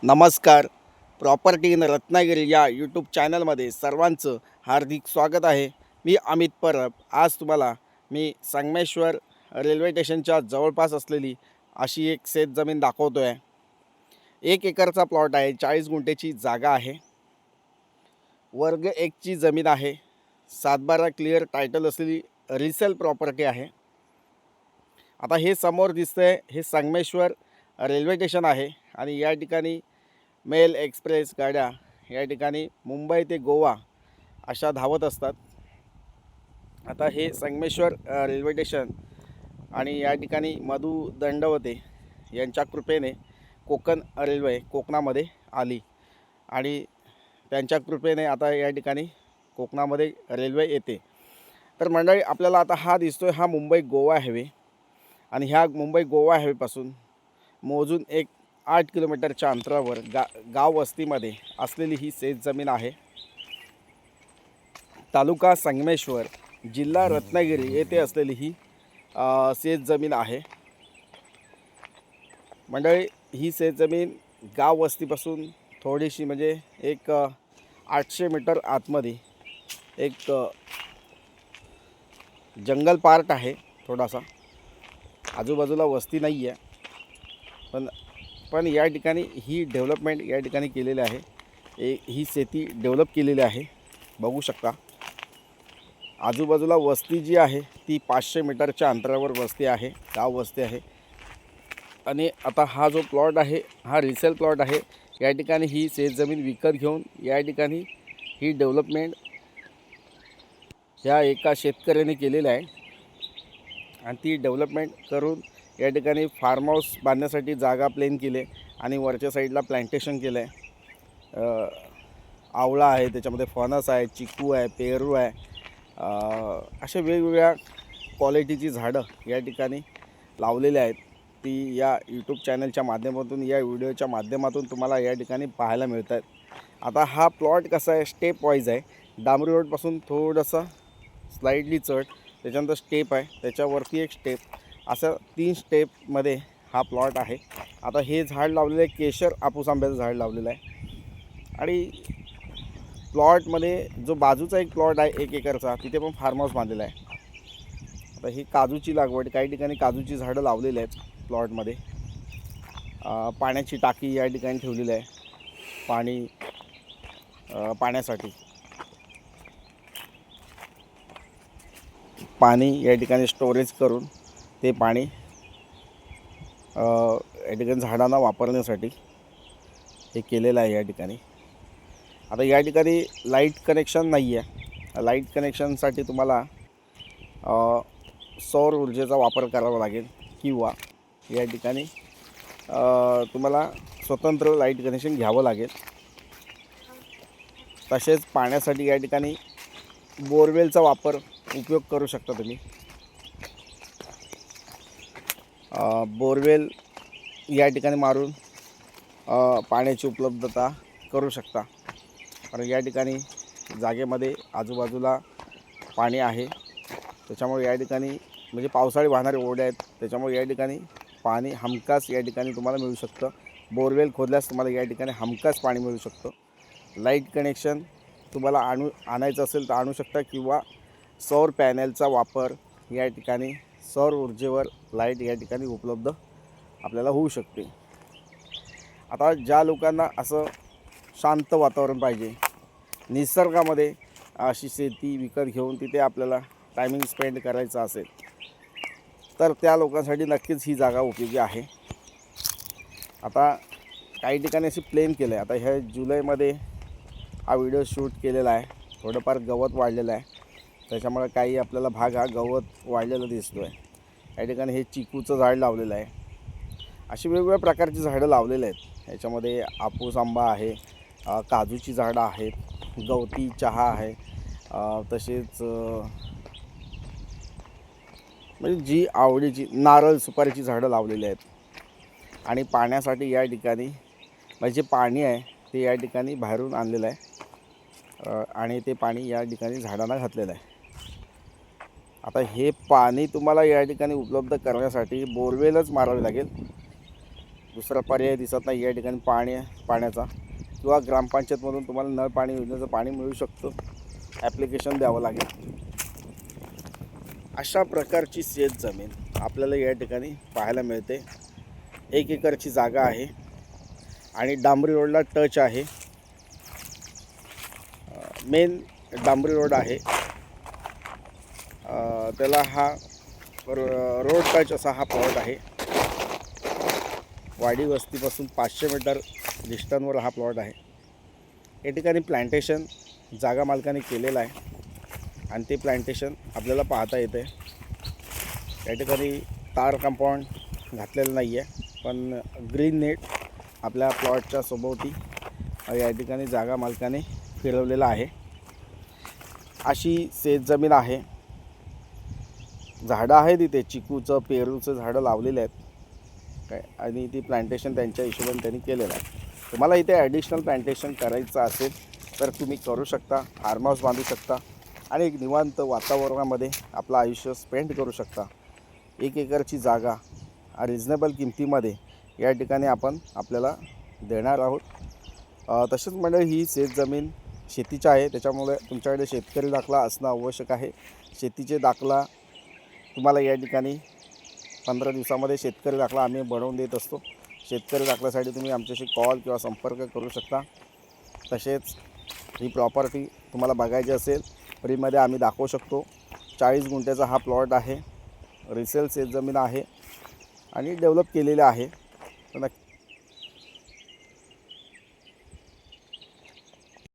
नमस्कार. Property in Ratnagiri या YouTube चॅनलमध्ये सर्वांचं हार्दिक स्वागत आहे. मी अमित परब. आज तुम्हाला मी संगमेश्वर रेल्वे स्टेशनच्या जवळपास असलेली अशी एक शेतजमीन दाखवतो आहे. 1 एकरचा प्लॉट आहे. 40 गुंठेची जागा आहे. वर्ग 1ची जमीन आहे. 7/12 क्लिअर टायटल असलेली रिसेल प्रॉपर्टी आहे. आता हे समोर दिसतंय हे संगमेश्वर रेल्वे स्टेशन आहे आणि या ठिकाणी मेल एक्सप्रेस गाड्या या ठिकाणी मुंबई ते गोवा अशा धावत असतात. आता हे संगमेश्वर रेल्वे स्टेशन आणि या ठिकाणी मधु दंडवते यांच्या कृपेने कोकण रेल्वे कोकणामध्ये आली आणि त्यांच्या कृपेने आता या ठिकाणी कोकणामध्ये रेल्वे येते. तर मंडळी, आपल्याला आता हा दिसतोय हा मुंबई गोवा हायवे आणि ह्या मुंबई गोवा हायवेपासून मोजून एक 8 किलोमीटरच्या अंतरावर गाव वस्तीमध्ये असलेली ही शेतजमीन आहे. तालुका संगमेश्वर, जिल्हा रत्नागिरी येथे असलेली ही शेतजमीन आहे. मंडळी, ही शेतजमीन गाव वस्तीपासून थोडीशी म्हणजे एक 800 मीटर आतमध्ये एक जंगल पार्ट आहे. थोडासा आजूबाजूला वस्ती नाही आहे, पण या ठिकाणी ही डेव्हलपमेंट या ठिकाणी केलेली आहे. ही शेती डेव्हलप केलेली आहे. बघू शकता आजूबाजूला वस्ती जी आहे ती 500 मीटरच्या अंतरावर वस्ती आहे, गाव वस्ती आहे. आणि आता हा जो प्लॉट आहे हा रिसेल प्लॉट आहे. या ठिकाणी ही शेतजमीन विकत घेऊन या ठिकाणी ही डेव्हलपमेंट ह्या एका शेतकऱ्याने केलेलं आहे आणि ती डेव्हलपमेंट करून या ठिकाणी फार्म हाऊस बांधण्यासाठी जागा प्लेन केले आणि वरच्या साईडला प्लांटेशन केलं आहे. आवळा आहे, त्याच्यामध्ये फणस आहे, चिकू आहे, पेरू आहे, अशा वेगवेगळ्या क्वालिटीची झाडं या ठिकाणी लावलेली आहेत. ती या यूट्यूब चॅनलच्या माध्यमातून या व्हिडिओच्या माध्यमातून तुम्हाला या ठिकाणी पाहायला मिळत आहेत. आता हा प्लॉट कसा आहे, स्टेप वाईज आहे. डांबरी रोडपासून थोडंसं स्लाइडली चढ, त्याच्यानंतर स्टेप आहे, त्याच्यावरती एक स्टेप, असं 3 स्टेपमध्ये हा प्लॉट आहे. आता हे झाड लावलेलं आहे, केशर आपूस आंब्याचं झाड लावलेलं आहे. आणि प्लॉटमध्ये जो बाजूचा एक प्लॉट आहे 1 एकरचा, तिथे पण फार्म हाऊस बांधलेला आहे. आता ही काजूची लागवड, काही ठिकाणी काजूची झाडं लावलेली आहेत प्लॉटमध्ये. पाण्याची टाकी या ठिकाणी ठेवलेली आहे, पाण्यासाठी पाणी या ठिकाणी स्टोरेज करून ते पाणी या ठिकाणी झाडांना वापरण्यासाठी हे केलेलं आहे या ठिकाणी. आता या ठिकाणी लाईट कनेक्शन नाही आहे. लाईट कनेक्शनसाठी तुम्हाला सौर ऊर्जेचा वापर करावा लागेल किंवा या ठिकाणी तुम्हाला स्वतंत्र लाईट कनेक्शन घ्यावं लागेल. तसेच पाण्यासाठी या ठिकाणी बोरवेलचा उपयोग करू शकता तुम्ही. बोरवेल या ठिकाणी मारून पाण्याची उपलब्धता करू शकता. कारण या ठिकाणी जागेमध्ये आजूबाजूला पाणी आहे, त्याच्यामुळे या ठिकाणी म्हणजे पावसाळी वाहणारे ओढे आहेत, त्याच्यामुळे या ठिकाणी पाणी हमखास या ठिकाणी तुम्हाला मिळू शकतं. बोरवेल खोदल्यास तुम्हाला या ठिकाणी हमखास पाणी मिळू शकतं. लाईट कनेक्शन तुम्हाला आणायचं असेल तर आणू शकता किंवा सौर पॅनलचा वापर या ठिकाणी सौर ऊर्जेवर लाईट या ठिकाणी उपलब्ध आपल्याला होऊ शकते. आता ज्या लोकांना असं शांत वातावरण पाहिजे, निसर्गामध्ये अशी शेती विकत घेऊन तिथे आपल्याला टायमिंग स्पेंड करायचा असेल तर त्या लोकांसाठी नक्कीच ही जागा उपयोगी आहे. आता काही ठिकाणी अशी प्लेन केलं आहे. आता ह्या जुलैमध्ये हा व्हिडिओ शूट केलेला आहे. थोडंफार गवत वाढलेलं आहे, त्याच्यामुळे काही आपल्याला भाग हा गवत वाढलेला दिसतो आहे. या ठिकाणी हे चिकूचं झाड लावलेलं आहे. अशी वेगवेगळ्या प्रकारची झाडं लावलेली आहेत. याच्यामध्ये आपूस आंबा आहे, काजूची झाडं आहेत, गवती चहा आहे, तसेच म्हणजे जी आवडीची नारळ सुपारीची झाडं लावलेली आहेत. आणि पाण्यासाठी या ठिकाणी म्हणजे जे पाणी आहे ते या ठिकाणी बाहेरून आणलेलं आहे आणि ते पाणी या ठिकाणी झाडांना घातलेलं आहे. आता हे पाणी तुम्हाला या ठिकाणी उपलब्ध करण्यासाठी बोरवेलच मारावे लागेल. दुसरा पर्याय दिसत नाही या ठिकाणी पाण्याचा, किंवा ग्रामपंचायतमधून तुम्हाला नळ पाणी योजनेचं पाणी मिळू शकतं, ॲप्लिकेशन द्यावं लागेल. अशा प्रकारची शेत जमीन आपल्याला या ठिकाणी पाहायला मिळते. 1 एकरची जागा आहे आणि डांबरी रोडला टच आहे. मेन डांबरी रोड आहे, त्याला हा रोड टच असा हा प्लॉट आहे. वाडी वस्तीपासून 500 मीटर डिस्टन्सवर हा प्लॉट आहे. या ठिकाणी प्लांटेशन जागा मालकाने केलेलं आहे आणि ते प्लांटेशन आपल्याला पाहता येते. या ठिकाणी तार कंपाऊंड घातलेलं नाही आहे, पण ग्रीन नेट आपल्या प्लॉटच्या सभोवती या ठिकाणी जागा मालकाने फिरवलेला आहे. अशी शेतजमीन आहे. झाडं आहे तिथे, चिकूचं पेरूचं झाडं लावलेले आहेत काय, आणि ती प्लांटेशन त्यांच्या हिशोबाने त्यांनी केलेलं आहे. तुम्हाला इथे ॲडिशनल प्लांटेशन करायचं असेल तर तुम्ही करू शकता. फार्म हाऊस बांधू शकता आणि एक निवांत वातावरणामध्ये आपलं आयुष्य स्पेंड करू शकता. 1 एकरची जागा रिजनेबल किमतीमध्ये या ठिकाणी आपण आपल्याला देणार आहोत. तसेच म्हणजे ही शेतजमीन शेतीची आहे, त्याच्यामुळे तुमच्याकडे शेतकरी दाखला असणं आवश्यक आहे. शेतीचे दाखला तुम्हाला या ठिकाणी 15 दिवसामध्ये शेतकरी दाखला आम्ही बनवून देत असतो. शेतकरी दाखल्यासाठी तुम्ही आमच्याशी कॉल किंवा संपर्क करू शकता. तसेच ही प्रॉपर्टी तुम्हाला बघायची असेल फ्रीमध्ये आम्ही दाखवू शकतो. 40 गुंठ्याचा हा प्लॉट आहे, रिसेल शेतजमीन आहे आणि डेव्हलप केलेले आहे. तर नक्की